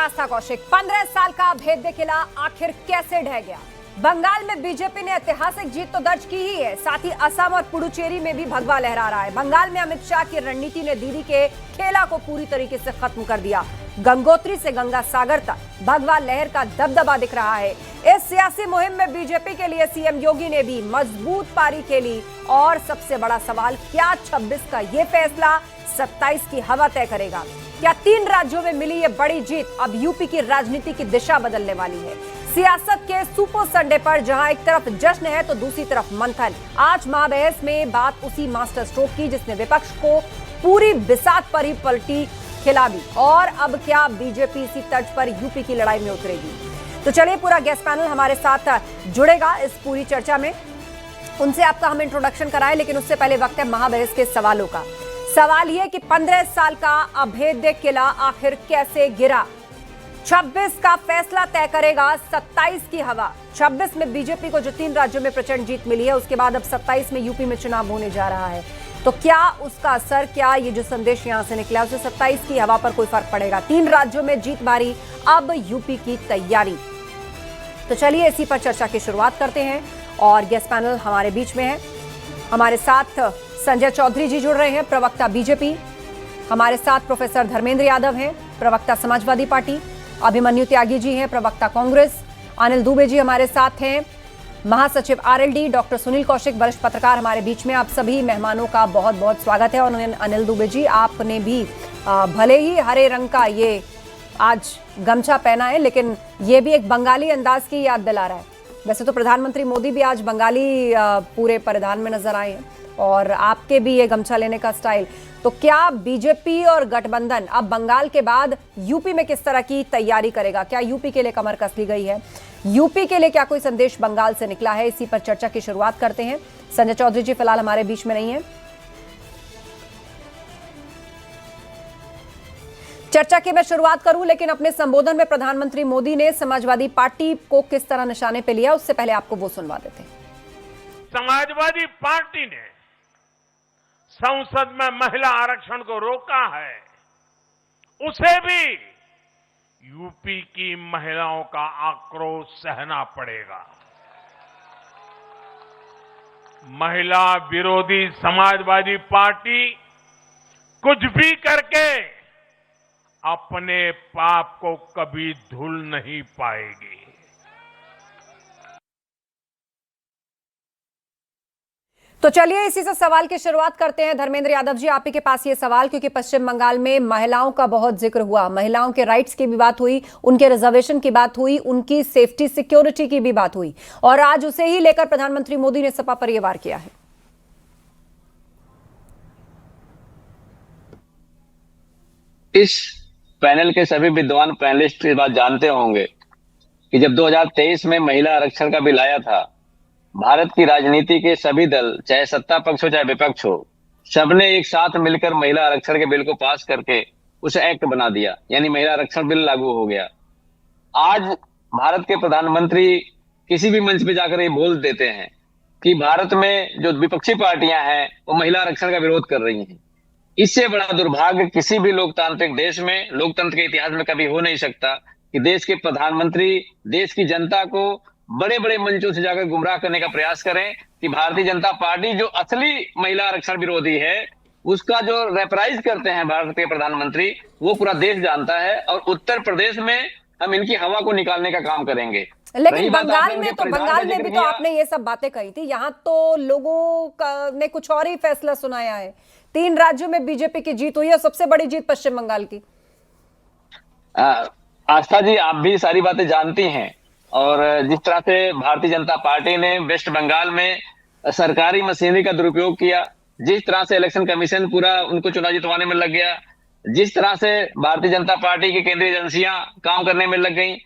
पास था कौशिक। 15 साल का अभेद्य किला आखिर कैसे ढह गया? बंगाल में बीजेपी ने ऐतिहासिक जीत तो दर्ज की ही है, साथ ही असम और पुडुचेरी में भी भगवा लहरा रहा है। बंगाल में अमित शाह की रणनीति ने दीदी के खेला को पूरी तरीके से खत्म कर दिया। गंगोत्री से गंगा सागर तक भगवा लहर का दबदबा दिख रहा है। इस सियासी मुहिम में बीजेपी के लिए सीएम योगी ने भी मजबूत पारी खेली। और सबसे बड़ा सवाल, क्या 26 का ये फैसला 27 की हवा तय करेगा? क्या 3 राज्यों में मिली ये बड़ी जीत अब यूपी की राजनीति की दिशा बदलने वाली है? सियासत के सुपर संडे पर जहां एक तरफ जश्न है तो दूसरी तरफ मंथन। आज महाबहस में बात उसी मास्टर स्ट्रोक की जिसने विपक्ष को पूरी बिसात पर ही पलटी खिला दी। और अब क्या बीजेपी इसी तर्ज पर यूपी की लड़ाई में उतरेगी? तो चलिए, पूरा गेस्ट पैनल हमारे साथ जुड़ेगा इस पूरी चर्चा में। उनसे आपका हम इंट्रोडक्शन कराएं, लेकिन उससे पहले वक्त है महाबहस के सवालों का। सवाल यह कि 15 साल का अभेद्य किला आखिर कैसे गिरा? 26 का फैसला तय करेगा 27 की हवा। 26 में बीजेपी को जो 3 राज्यों में प्रचंड जीत मिली है, उसके बाद अब 27 में यूपी में चुनाव होने जा रहा है। तो क्या उसका असर, क्या ये जो संदेश यहां से निकला उससे 27 की हवा पर कोई फर्क पड़ेगा? 3 राज्यों में जीत बारी, अब यूपी की तैयारी। तो चलिए इसी पर चर्चा की शुरुआत करते हैं और गेस्ट पैनल हमारे बीच में है। हमारे साथ संजय चौधरी जी जुड़ रहे हैं, प्रवक्ता बीजेपी। हमारे साथ प्रोफेसर धर्मेंद्र यादव हैं, प्रवक्ता समाजवादी पार्टी। अभिमन्यु त्यागी जी हैं, प्रवक्ता कांग्रेस। अनिल दुबे जी हमारे साथ हैं, महासचिव आरएलडी। डॉक्टर सुनील कौशिक, वरिष्ठ पत्रकार हमारे बीच में। आप सभी मेहमानों का बहुत बहुत स्वागत है। और अनिल दुबे जी, आपने भी भले ही हरे रंग का ये आज गमछा पहना है, लेकिन ये भी एक बंगाली अंदाज की याद दिला रहा है। वैसे तो प्रधानमंत्री मोदी भी आज बंगाली पूरे परिधान में नजर आए हैं, और आपके भी ये गमछा लेने का स्टाइल। तो क्या बीजेपी और गठबंधन अब बंगाल के बाद यूपी में किस तरह की तैयारी करेगा? क्या यूपी के लिए कमर कस ली गई है? यूपी के लिए क्या कोई संदेश बंगाल से निकला है? इसी पर चर्चा की शुरुआत करते हैं। संजय चौधरी जी फिलहाल हमारे बीच में नहीं है। चर्चा की मैं शुरुआत करूं, लेकिन अपने संबोधन में प्रधानमंत्री मोदी ने समाजवादी पार्टी को किस तरह निशाने पे लिया, उससे पहले आपको वो सुनवा देते हैं। समाजवादी पार्टी ने संसद में महिला आरक्षण को रोका है, उसे भी यूपी की महिलाओं का आक्रोश सहना पड़ेगा। महिला विरोधी समाजवादी पार्टी कुछ भी करके अपने पाप को कभी धुल नहीं पाएगी। तो चलिए इसी से सवाल की शुरुआत करते हैं। धर्मेंद्र यादव जी, आप ही के पास ये सवाल, क्योंकि पश्चिम बंगाल में महिलाओं का बहुत जिक्र हुआ, महिलाओं के राइट्स की भी बात हुई, उनके रिजर्वेशन की बात हुई, उनकी सेफ्टी सिक्योरिटी की भी बात हुई, और आज उसे ही लेकर प्रधानमंत्री मोदी ने सपा पर यह वार किया है। इस पैनल के सभी विद्वान पैनलिस्ट इस बात जानते होंगे कि जब 2023 में महिला आरक्षण का बिल आया था, भारत की राजनीति के सभी दल, चाहे सत्ता पक्ष हो चाहे विपक्ष हो, सबने एक साथ मिलकर महिला आरक्षण के बिल को पास करके उसे एक्ट बना दिया, यानी महिला आरक्षण बिल लागू हो गया। आज भारत के प्रधानमंत्री किसी भी मंच पे जाकर ये बोल देते हैं कि भारत में जो विपक्षी पार्टियां हैं वो महिला आरक्षण का विरोध कर रही हैं। इससे बड़ा दुर्भाग्य किसी भी लोकतांत्रिक देश में, लोकतंत्र के इतिहास में कभी हो नहीं सकता कि देश के प्रधानमंत्री देश की जनता को बड़े बड़े मंचों से जाकर गुमराह करने का प्रयास करें कि भारतीय जनता पार्टी जो असली महिला आरक्षण विरोधी है, उसका जो रेपराइज करते हैं भारत के प्रधानमंत्री, वो पूरा देश जानता है। और उत्तर प्रदेश में हम इनकी हवा को निकालने का काम करेंगे। लेकिन बंगाल में भी तो आपने ये सब बातें कही थी, यहाँ तो लोगों ने कुछ और ही फैसला सुनाया है। 3 राज्यों में बीजेपी की जीत हुई है, सबसे बड़ी जीत पश्चिम बंगाल की। आस्था जी, आप भी सारी बातें जानती हैं, और जिस तरह से भारतीय जनता पार्टी ने वेस्ट बंगाल में सरकारी मशीनरी का दुरुपयोग किया, जिस तरह से इलेक्शन कमीशन पूरा उनको चुनाव जितवाने में लग गया, जिस तरह से भारतीय जनता पार्टी की केंद्रीय एजेंसियां काम करने में लग गई,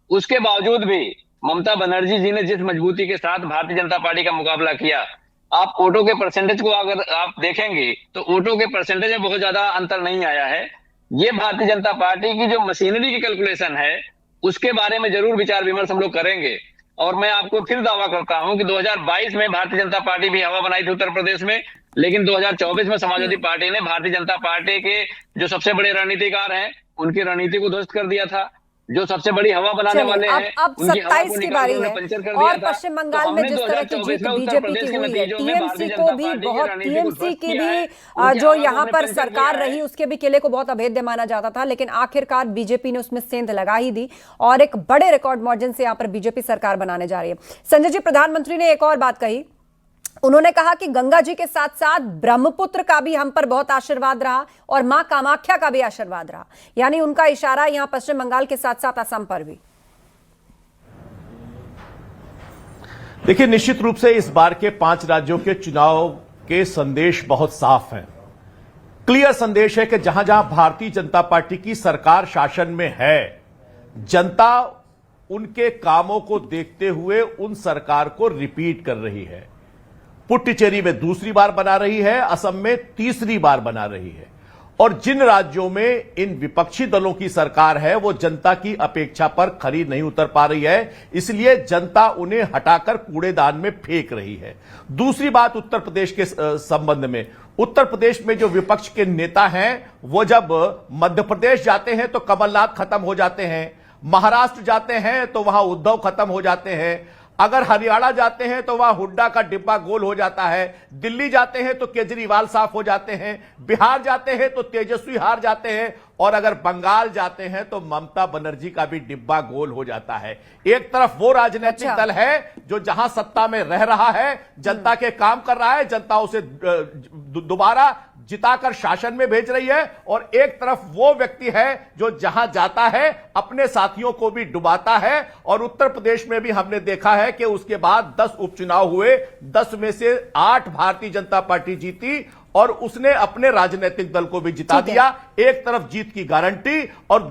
उसके बावजूद भी ममता बनर्जी जी ने जिस मजबूती के साथ भारतीय जनता पार्टी का मुकाबला किया, आप वोटों के परसेंटेज को अगर आप देखेंगे तो वोटों के परसेंटेज में बहुत ज्यादा अंतर नहीं आया है। ये भारतीय जनता पार्टी की जो मशीनरी की कैलकुलेशन है, उसके बारे में जरूर विचार विमर्श हम लोग करेंगे। और मैं आपको फिर दावा करता हूं कि 2022 में भारतीय जनता पार्टी भी हवा बनाई थी उत्तर प्रदेश में, लेकिन 2024 में समाजवादी पार्टी ने भारतीय जनता पार्टी के जो सबसे बड़े रणनीतिकार हैं उनकी रणनीति को ध्वस्त कर दिया था। जो सबसे बड़ी हवा बनाने चलिए, वाले हैं, अब उनकी हवा 27 को की निकाल बारी के उन्हें है पंचर कर दिया और था। पश्चिम तो बंगाल में हमने जिस तरह की 2024 जीत में उत्तर बीजेपी प्रदेश की के हुई है, नतीजों में भारतीय टीएमसी को जनता भी पार्टी की बहुत रणनीति को टीएमसी ध्वस्त की किया है। भी उनकी जो हवा को यहाँ हमने पर पंचर सरकार किया है। रही उसके भी किले को बहुत अभेद्य माना जाता था, लेकिन आखिरकार बीजेपी ने उसमें सेंध लगा ही दी और एक बड़े रिकॉर्ड मार्जिन से यहाँ पर बीजेपी सरकार बनाने जा रही है। संजय जी, प्रधानमंत्री ने एक और बात कही, उन्होंने कहा कि गंगा जी के साथ साथ ब्रह्मपुत्र का भी हम पर बहुत आशीर्वाद रहा और मां कामाख्या का भी आशीर्वाद रहा, यानी उनका इशारा यहां पश्चिम बंगाल के साथ साथ असम पर भी। देखिए, निश्चित रूप से इस बार के 5 राज्यों के चुनाव के संदेश बहुत साफ हैं। क्लियर संदेश है कि जहां जहां भारतीय जनता पार्टी की सरकार शासन में है, जनता उनके कामों को देखते हुए उन सरकार को रिपीट कर रही है। पुडुचेरी में दूसरी बार बना रही है, असम में तीसरी बार बना रही है। और जिन राज्यों में इन विपक्षी दलों की सरकार है, वो जनता की अपेक्षा पर खरी नहीं उतर पा रही है, इसलिए जनता उन्हें हटाकर कूड़ेदान में फेंक रही है। दूसरी बात उत्तर प्रदेश के संबंध में, उत्तर प्रदेश में जो विपक्ष के नेता हैं, वो जब मध्य प्रदेश जाते हैं तो कमलनाथ खत्म हो जाते हैं, महाराष्ट्र जाते हैं तो वहां उद्धव खत्म हो जाते हैं, अगर हरियाणा जाते हैं तो वहां हुड्डा का डिब्बा गोल हो जाता है, दिल्ली जाते हैं तो केजरीवाल साफ हो जाते हैं, बिहार जाते हैं तो तेजस्वी हार जाते हैं, और अगर बंगाल जाते हैं तो ममता बनर्जी का भी डिब्बा गोल हो जाता है। एक तरफ वो राजनीतिक दल है जो जहां सत्ता में रह रहा है, जनता के काम कर रहा है, जनता उसे दोबारा जिताकर शासन में भेज रही है, और एक तरफ वो व्यक्ति है जो जहां जाता है अपने साथियों को भी डुबाता है। और उत्तर प्रदेश में भी हमने देखा है कि उसके बाद 10 उपचुनाव हुए, 10 में से 8 भारतीय जनता पार्टी जीती और उसने अपने राजनीतिक दल को भी जिता दिया। एक तरफ जीत की गारंटी और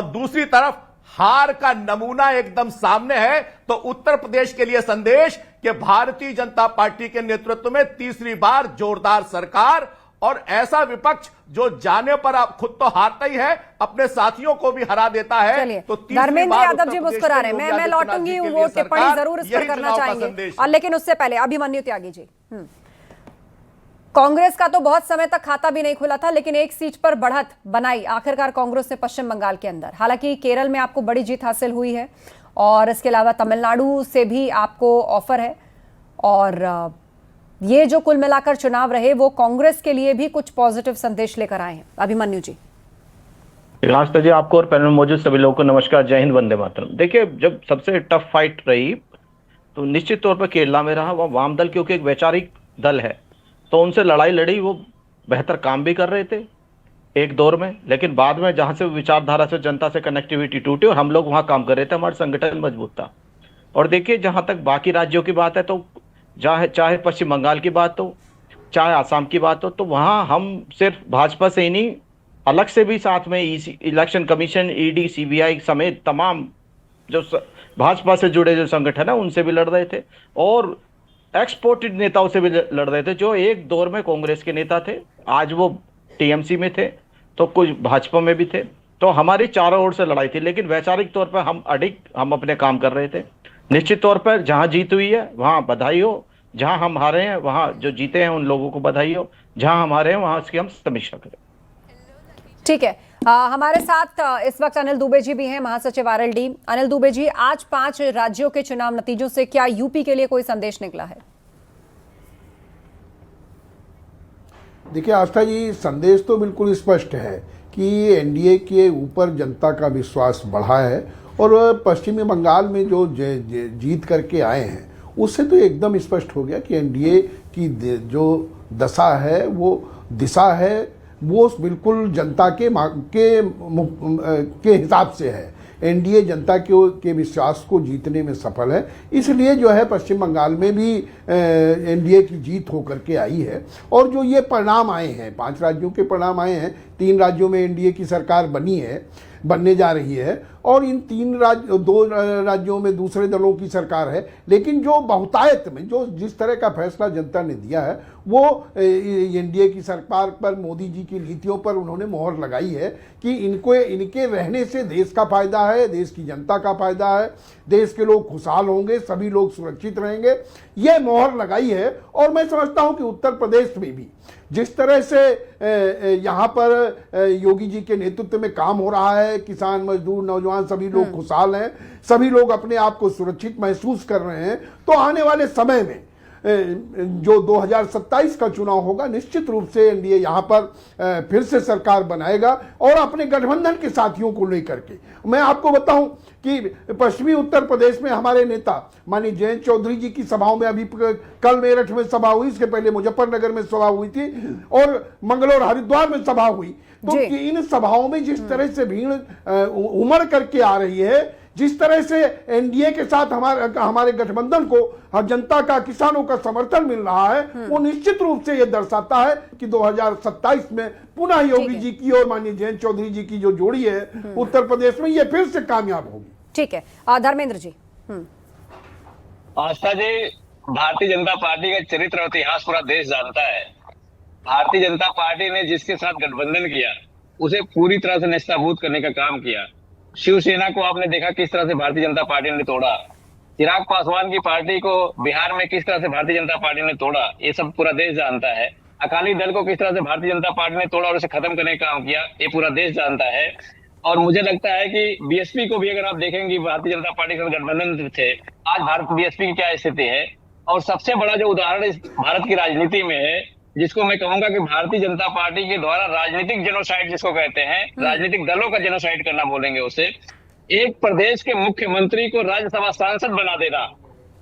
दूसरी तरफ हार का नमूना एकदम सामने है। तो उत्तर प्रदेश के लिए संदेश कि भारतीय जनता पार्टी के नेतृत्व में तीसरी बार जोरदार सरकार और ऐसा विपक्ष जो जाने पर खुद तो हारता ही है, अपने साथियों को भी हरा देता है। तो धर्मेंद्र यादव जी मुस्कुरा रहे हैं, मैं लौटूंगी, वो टिप्पणी जरूर इस पर करना चाहेंगे, और लेकिन उससे पहले अभिमन्यु त्यागी जी, कांग्रेस का तो बहुत समय तक खाता भी नहीं खुला था, लेकिन एक सीट पर बढ़त बनाई आखिरकार कांग्रेस ने पश्चिम बंगाल के अंदर। हालांकि केरल में आपको बड़ी जीत हासिल हुई है और इसके अलावा तमिलनाडु से भी आपको ऑफर है, और ये जो कुल मिलाकर चुनाव रहे वो कांग्रेस के लिए भी कुछ पॉजिटिव संदेश लेकर आए हैं। अभिमन्यु जी। रास्ता जी, आपको और पैनल में मौजूद सभी लोगों को नमस्कार, जय हिंद, वंदे मातरम। देखिए, जब सबसे टफ फाइट रही तो निश्चित तौर पर केरला में रहा। वह वाम दल क्योंकि एक वैचारिक दल है तो उनसे लड़ाई लड़ी, वो बेहतर काम भी कर रहे थे एक दौर में, लेकिन बाद में जहां से विचारधारा से जनता से कनेक्टिविटी टूटी और हम लोग वहां काम कर रहे थे, हमारा संगठन मजबूत था। और देखिए, जहां तक बाकी राज्यों की बात है तो चाहे पश्चिम बंगाल की बात हो, चाहे आसाम की बात हो, तो वहां हम सिर्फ भाजपा से ही नहीं, अलग से भी साथ में इलेक्शन कमीशन, ईडी, सीबीआई समेत तमाम जो भाजपा से जुड़े जो संगठन है उनसे भी लड़ रहे थे, और एक्सपोर्टेड नेताओं से भी लड़ रहे थे जो एक दौर में कांग्रेस के नेता थे, आज वो टीएमसी में थे, तो कुछ भाजपा में भी थे। तो हमारी चारों ओर से लड़ाई थी, लेकिन वैचारिक तौर पर हम अपने काम कर रहे थे। निश्चित तौर पर जहां जीत हुई है वहां बधाई हो, जहां हम हारे हैं वहां जो जीते हैं उन लोगों को बधाई हो, जहां हम हारे हैं वहां इसकी हम समीक्षा करें। ठीक है, हमारे साथ इस वक्त अनिल दुबे जी भी हैं, महासचिव आरएलडी। अनिल दुबे जी, आज 5 राज्यों के चुनाव नतीजों से क्या यूपी के लिए कोई संदेश निकला है? देखिए आस्था जी, संदेश तो बिल्कुल स्पष्ट है कि एनडीए के ऊपर जनता का विश्वास बढ़ा है, और पश्चिमी बंगाल में जो जीत करके आए हैं उससे तो एकदम स्पष्ट हो गया कि एनडीए की जो दशा है, वो दिशा है, वो बिल्कुल जनता के हिसाब से है। एनडीए जनता के विश्वास को जीतने में सफल है, इसलिए जो है पश्चिम बंगाल में भी एनडीए की जीत होकर के आई है। और जो ये परिणाम आए हैं, 5 राज्यों के परिणाम आए हैं, 3 राज्यों में एनडीए की सरकार बनने जा रही है, और इन 2 राज्यों में दूसरे दलों की सरकार है। लेकिन जो बहुतायत में जो जिस तरह का फैसला जनता ने दिया है वो एनडीए की सरकार पर, मोदी जी की नीतियों पर उन्होंने मोहर लगाई है कि इनके रहने से देश का फायदा है, देश की जनता का फायदा है, देश के लोग खुशहाल होंगे, सभी लोग सुरक्षित रहेंगे, ये मोहर लगाई है। और मैं समझता हूं कि उत्तर प्रदेश में भी जिस तरह से यहाँ पर योगी जी के नेतृत्व में काम हो रहा है, किसान, मजदूर, नौजवान सभी लोग खुशहाल हैं, सभी लोग अपने आप को सुरक्षित महसूस कर रहे हैं, तो आने वाले समय में जो 2027 का चुनाव होगा, निश्चित रूप से एनडीए यहाँ पर फिर से सरकार बनाएगा और अपने गठबंधन के साथियों को लेकर के। मैं आपको बताऊं कि पश्चिमी उत्तर प्रदेश में हमारे नेता माननीय जयंत चौधरी जी की सभाओं में, अभी कल मेरठ में सभा हुई, इसके पहले मुजफ्फरनगर में सभा हुई थी और मंगलौर, हरिद्वार में सभा हुई, तो इन सभाओं में जिस तरह से भीड़ उमड़ करके आ रही है, जिस तरह से एनडीए के साथ हमारे गठबंधन को हर जनता का, किसानों का समर्थन मिल रहा है, वो निश्चित रूप से ये दर्शाता है कि 2027 में पुनः योगी जी की और माननीय जयंत चौधरी जी की जो जोड़ी है उत्तर प्रदेश में, ये फिर से कामयाब होगी। ठीक है, धर्मेंद्र जी। आस्था जी, भारतीय जनता पार्टी का चरित्र और इतिहास पूरा देश जानता है। भारतीय जनता पार्टी ने जिसके साथ गठबंधन किया उसे पूरी तरह से नेस्ताभूत करने का काम किया। शिवसेना को आपने देखा किस तरह से भारतीय जनता पार्टी ने तोड़ा, चिराग पासवान की पार्टी को बिहार में किस तरह से भारतीय जनता पार्टी ने तोड़ा, ये सब पूरा देश जानता है। अकाली दल को किस तरह से भारतीय जनता पार्टी ने तोड़ा और उसे खत्म करने का काम किया, ये पूरा देश जानता है। और मुझे लगता है कि बीएसपी को भी अगर आप देखेंगे, भारतीय जनता पार्टी के गठबंधन थे, आज भारत बीएसपी की क्या स्थिति है। और सबसे बड़ा जो उदाहरण इस भारत की राजनीति में है, जिसको मैं कहूंगा कि भारतीय जनता पार्टी के द्वारा राजनीतिक जेनोसाइड जिसको कहते हैं, राजनीतिक दलों का जेनोसाइड करना बोलेंगे उसे, एक प्रदेश के मुख्यमंत्री को राज्यसभा सांसद बना देना,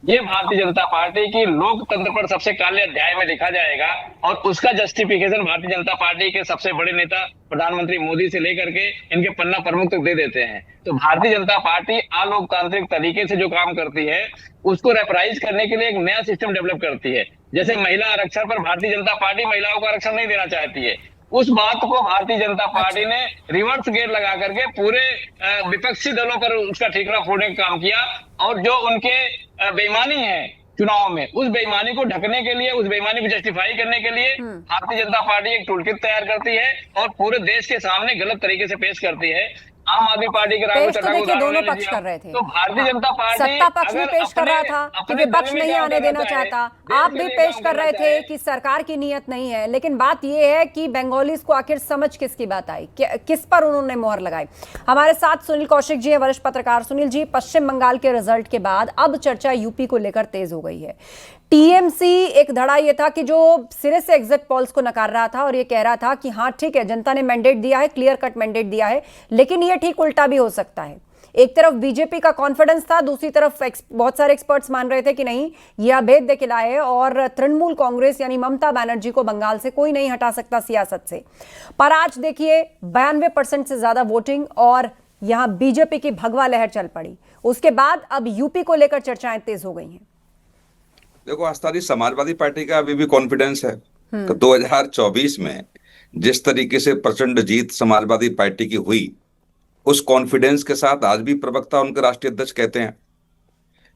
ये भारतीय जनता पार्टी की लोकतंत्र पर सबसे काले अध्याय में लिखा जाएगा। और उसका जस्टिफिकेशन भारतीय जनता पार्टी के सबसे बड़े नेता प्रधानमंत्री मोदी से लेकर के इनके पन्ना प्रमुख तक दे देते हैं। तो भारतीय जनता पार्टी अलोकतांत्रिक तरीके से जो काम करती है उसको रेफराइज करने के लिए एक नया सिस्टम डेवलप करती है। जैसे महिला आरक्षण पर भारतीय जनता पार्टी महिलाओं को आरक्षण नहीं देना चाहती है, उस बात को भारतीय जनता पार्टी ने रिवर्स गेयर लगा करके पूरे विपक्षी दलों पर उसका ठीकरा फोड़ने का काम किया। और जो उनके बेईमानी है चुनाव में, उस बेईमानी को ढकने के लिए, उस बेईमानी को जस्टिफाई करने के लिए भारतीय जनता पार्टी एक टूलकिट तैयार करती है और पूरे देश के सामने गलत तरीके से पेश करती है। आम आदमी पार्टी के राहुल तो देखिए दोनों पक्ष कर रहे थे, तो भारतीय जनता पार्टी सत्ता पक्ष भी पेश कर रहा था कि विपक्ष नहीं आने देना चाहता, आप भी पेश कर रहे थे कि सरकार की नीयत नहीं है। लेकिन बात यह है कि बंगालीज को आखिर समझ किसकी बात आई, किस पर उन्होंने मोहर लगाई। हमारे साथ सुनील कौशिक जी हैं, वरिष्ठ पत्रकार। सुनील जी, पश्चिम बंगाल के रिजल्ट के बाद अब चर्चा यूपी को लेकर तेज हो गई है। टीएमसी एक धड़ा यह था कि जो सिरे से एग्जिट पोल्स को नकार रहा था और ये कह रहा था कि हाँ ठीक है, जनता ने मैंडेट दिया है, क्लियर कट मैंडेट दिया है, लेकिन ये ठीक उल्टा भी हो सकता है। एक तरफ बीजेपी का कॉन्फिडेंस था, दूसरी तरफ बहुत सारे एक्सपर्ट्स मान रहे थे कि नहीं, ये अभेद्य किला है और तृणमूल कांग्रेस यानी ममता बनर्जी को बंगाल से कोई नहीं हटा सकता सियासत से। पर आज देखिए 92% से ज्यादा वोटिंग और यहां बीजेपी की भगवा लहर चल पड़ी। उसके बाद अब यूपी को लेकर चर्चाएं तेज हो गई हैं। देखो आस्था जी, समाजवादी पार्टी का अभी भी कॉन्फिडेंस है। तो 2024 में जिस तरीके से प्रचंड जीत समाजवादी पार्टी की हुई, उस कॉन्फिडेंस के साथ आज भी प्रवक्ता उनके राष्ट्रीय अध्यक्ष कहते हैं।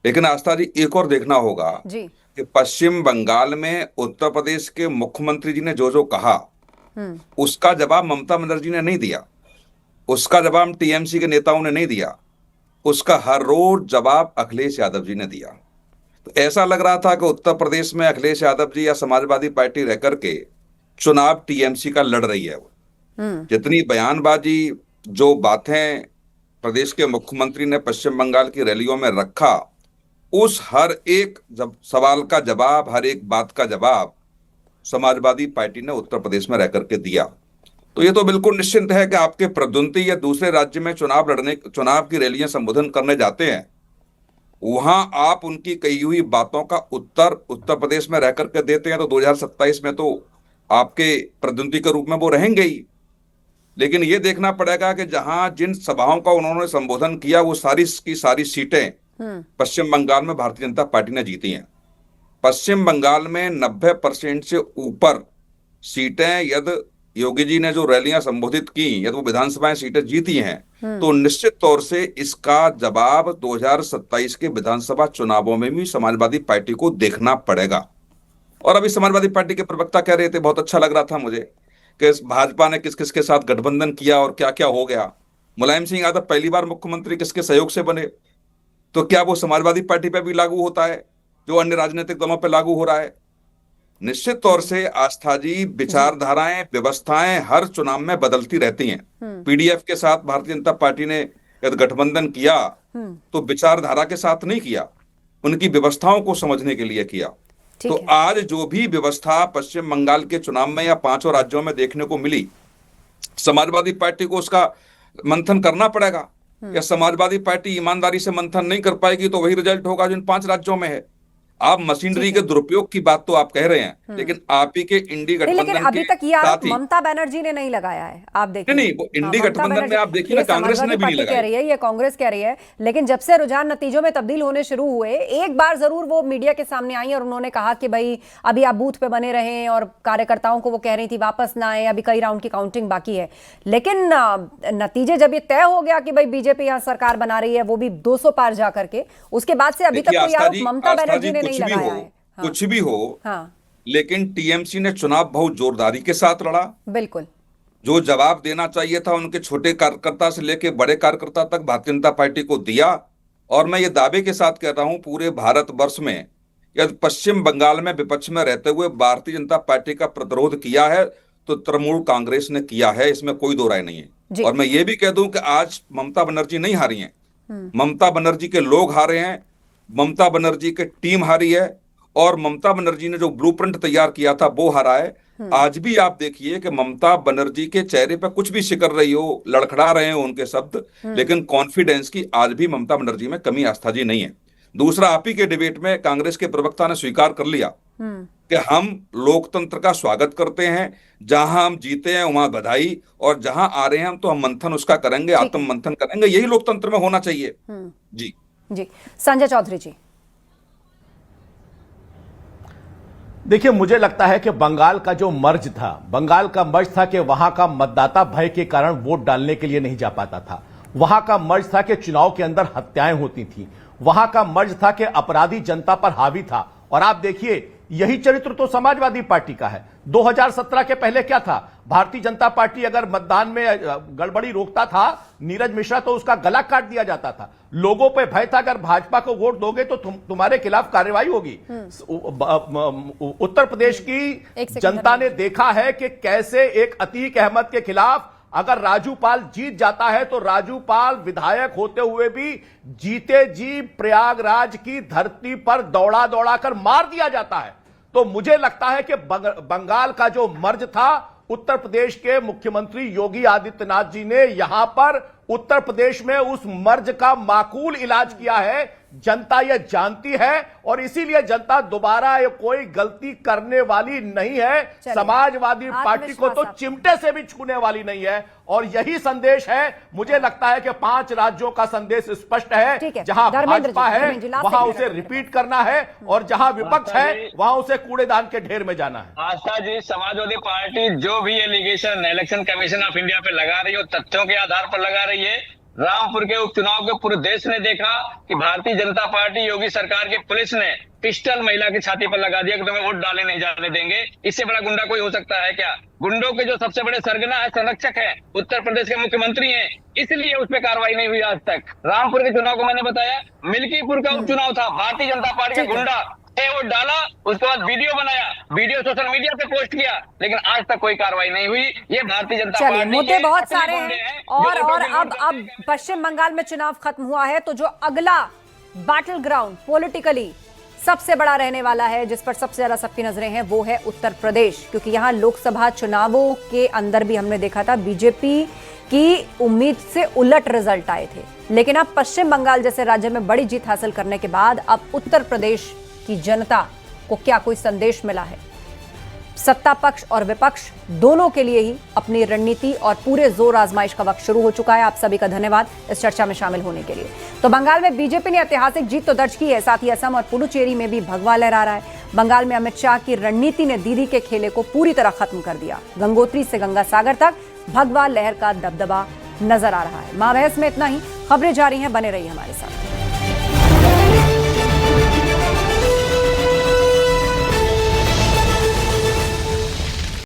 लेकिन आस्था जी, एक और देखना होगा कि पश्चिम बंगाल में उत्तर प्रदेश के मुख्यमंत्री जी ने जो जो कहा, उसका जवाब ममता बनर्जी ने नहीं दिया, उसका जवाब टीएमसी के नेताओं ने नहीं दिया, उसका हर रोज जवाब अखिलेश यादव जी ने दिया। तो ऐसा लग रहा था कि उत्तर प्रदेश में अखिलेश यादव जी या समाजवादी पार्टी रह करके चुनाव टीएमसी का लड़ रही है। जितनी बयानबाजी, जो बातें प्रदेश के मुख्यमंत्री ने पश्चिम बंगाल की रैलियों में रखा, उस हर एक सवाल का जवाब, हर एक बात का जवाब समाजवादी पार्टी ने उत्तर प्रदेश में रह करके दिया। तो ये तो बिल्कुल निश्चिंत है कि आपके प्रतिद्वंदी या दूसरे राज्य में चुनाव की रैलियां संबोधन करने जाते हैं, वहां आप उनकी कही हुई बातों का उत्तर प्रदेश में रह करके देते हैं, तो 2027 में तो आपके प्रतिद्वंदी के रूप में वो रहेंगे ही। लेकिन ये देखना पड़ेगा कि जहां जिन सभाओं का उन्होंने संबोधन किया, वो सारी की सारी सीटें पश्चिम बंगाल में भारतीय जनता पार्टी ने जीती हैं। पश्चिम बंगाल में 90% से ऊपर सीटें यदि योगी जी ने जो रैलियां संबोधित की, यदि वो विधानसभाएं सीटें जीती हैं, तो निश्चित तौर से इसका जवाब 2027 के विधानसभा चुनावों में भी समाजवादी पार्टी को देखना पड़ेगा। और अभी समाजवादी पार्टी के प्रवक्ता कह रहे थे, बहुत अच्छा लग रहा था मुझे कि भाजपा ने किस किस के साथ गठबंधन किया और क्या क्या हो गया। मुलायम सिंह यादव पहली बार मुख्यमंत्री किसके सहयोग से बने, तो क्या वो समाजवादी पार्टी पे भी लागू होता है जो अन्य राजनीतिक दलों पे लागू हो रहा है? निश्चित तौर से आस्था जी, विचारधाराएं, व्यवस्थाएं हर चुनाव में बदलती रहती हैं। पीडीएफ के साथ भारतीय जनता पार्टी ने यदि गठबंधन किया तो विचारधारा के साथ नहीं किया, उनकी व्यवस्थाओं को समझने के लिए किया। तो आज जो भी व्यवस्था पश्चिम बंगाल के चुनाव में या 5 राज्यों में देखने को मिली, समाजवादी पार्टी को उसका मंथन करना पड़ेगा। या समाजवादी पार्टी ईमानदारी से मंथन नहीं कर पाएगी तो वही रिजल्ट होगा जो इन 5 राज्यों में है। आप मशीनरी के दुरुपयोग की बात तो आप कह रहे हैं, लेकिन आप ही के इंडी गठबंधन लेकिन अभी तक ये साथ ही ममता बनर्जी ने नहीं लगाया है। आप देखिए नहीं, वो इंडी गठबंधन में आप देखिए ना, कांग्रेस ने भी नहीं लगाया। कह रही है, ये कांग्रेस कह रही है, लेकिन जब से रुझान नतीजों में तब्दील होने शुरू हुए, एक बार जरूर वो मीडिया के सामने आई और उन्होंने कहा कि भाई अभी आप बूथ पे बने रहें, और कार्यकर्ताओं को वो कह रही थी वापस ना आए, अभी कई राउंड की काउंटिंग बाकी है। लेकिन नतीजे जब ये तय हो गया कि भाई बीजेपी यहाँ सरकार बना रही है, वो भी 200 पार जा करके, उसके बाद से अभी तक कोई आरोप ममता बनर्जी ने नहीं लगाया है। कुछ भी हो, लेकिन टीएमसी ने चुनाव बहुत जोरदारी के साथ लड़ा। बिल्कुल, जो जवाब देना चाहिए था उनके छोटे कार्यकर्ता से लेके बड़े कार्यकर्ता तक भारतीय जनता पार्टी को दिया। और मैं ये दावे के साथ कह रहा हूं, पूरे भारतवर्ष में यदि पश्चिम बंगाल में विपक्ष में रहते हुए भारतीय जनता पार्टी का प्रतिरोध किया है तो तृणमूल कांग्रेस ने किया है, इसमें कोई दो राय नहीं है। और मैं ये भी कह दूं कि आज ममता बनर्जी नहीं हारी है, ममता बनर्जी के लोग हारे हैं, ममता बनर्जी की टीम हारी है, और ममता बनर्जी ने जो ब्लूप्रिंट तैयार किया था वो हारा है। आज भी आप देखिए कि ममता बनर्जी के चेहरे पर कुछ भी सिकर रही हो, लड़खड़ा रहे हो उनके शब्द, लेकिन कॉन्फिडेंस की आज भी ममता बनर्जी में कमी आस्था जी नहीं है। दूसरा, आप ही के डिबेट में कांग्रेस के प्रवक्ता ने स्वीकार कर लिया कि हम लोकतंत्र का स्वागत करते हैं, जहां हम जीते हैं वहां बधाई, और जहां आ रहे हैं हम तो हम मंथन उसका करेंगे, आत्म मंथन करेंगे। यही लोकतंत्र में होना चाहिए। जी जी, संजय चौधरी जी। देखिए, मुझे लगता है कि बंगाल का जो मर्ज था, बंगाल का मर्ज था कि वहां का मतदाता भय के कारण वोट डालने के लिए नहीं जा पाता था। वहां का मर्ज था कि चुनाव के अंदर हत्याएं होती थी। वहां का मर्ज था कि अपराधी जनता पर हावी था। और आप देखिए, यही चरित्र तो समाजवादी पार्टी का है। 2017 के पहले क्या था? भारतीय जनता पार्टी अगर मतदान में गड़बड़ी रोकता था, नीरज मिश्रा, तो उसका गला काट दिया जाता था। लोगों पे भय था, अगर भाजपा को वोट दोगे तो तुम्हारे खिलाफ कार्रवाई होगी। उत्तर प्रदेश की जनता ने देखा है कि कैसे एक अतीक अहमद के खिलाफ अगर राजू पाल जीत जाता है तो राजू पाल विधायक होते हुए भी जीते जी प्रयागराज की धरती पर दौड़ा दौड़ा कर मार दिया जाता है। तो मुझे लगता है कि बंगाल का जो मर्ज था, उत्तर प्रदेश के मुख्यमंत्री योगी आदित्यनाथ जी ने यहां पर उत्तर प्रदेश में उस मर्ज का माकूल इलाज किया है। जनता यह जानती है और इसीलिए जनता दोबारा ये कोई गलती करने वाली नहीं है। समाजवादी पार्टी को तो चिमटे से भी छूने वाली नहीं है। और यही संदेश है, मुझे लगता है कि 5 राज्यों का संदेश स्पष्ट है। जहां भाजपा है वहां उसे रिपीट करना है, और जहां विपक्ष है वहां उसे कूड़ेदान के ढेर में जाना है। आस्था जी, समाजवादी पार्टी जो भी allegation Election Commission of India पे लगा रही है, तथ्यों के आधार पर लगा रही है। रामपुर के उपचुनाव के पूरे देश ने देखा कि भारतीय जनता पार्टी योगी सरकार की पुलिस ने पिस्टल महिला की छाती पर लगा दिया कि तुम्हें वोट डालने नहीं जाने देंगे। इससे बड़ा गुंडा कोई हो सकता है क्या? गुंडों के जो सबसे बड़े सरगना है, संरक्षक है, उत्तर प्रदेश के मुख्यमंत्री हैं, इसलिए उस पर कार्रवाई नहीं हुई आज तक। रामपुर के चुनाव को मैंने बताया, मिल्कीपुर का उपचुनाव था, भारतीय जनता पार्टी के गुंडा वोट डाला, उसके बाद वीडियो बनाया, वीडियो सोशल मीडिया पे पोस्ट किया, लेकिन आज तक कोई कार्रवाई नहीं हुई। ये भारतीय जनता पार्टी, मुद्दे बहुत सारे हैं। और अब पश्चिम बंगाल में चुनाव खत्म हुआ है, तो जो अगला बैटल ग्राउंड पॉलिटिकली सबसे बड़ा रहने वाला है, जिस पर सबसे ज्यादा सबकी नजरें हैं, वो है उत्तर प्रदेश। क्योंकि यहां लोकसभा चुनावों के अंदर भी हमने देखा था बीजेपी की उम्मीद से उलट रिजल्ट आए थे। लेकिन अब पश्चिम बंगाल जैसे राज्य में बड़ी जीत हासिल करने के बाद अब उत्तर प्रदेश की जनता को क्या कोई संदेश मिला है? सत्ता पक्ष और विपक्ष दोनों के लिए ही अपनी रणनीति और पूरे जोर आजमाइश का वक्त शुरू हो चुका है। आप सभी का धन्यवाद इस चर्चा में शामिल होने के लिए। तो बंगाल में बीजेपी ने ऐतिहासिक जीत तो दर्ज की है, साथ ही असम और पुडुचेरी में भी भगवा लहरा रहा है। बंगाल में अमित शाह की रणनीति ने दीदी के खेले को पूरी तरह खत्म कर दिया। गंगोत्री से गंगा सागर तक भगवा लहर का दबदबा नजर आ रहा है। माँ बहस में इतना ही। खबरें जारी हैं, बने रहिए हमारे साथ।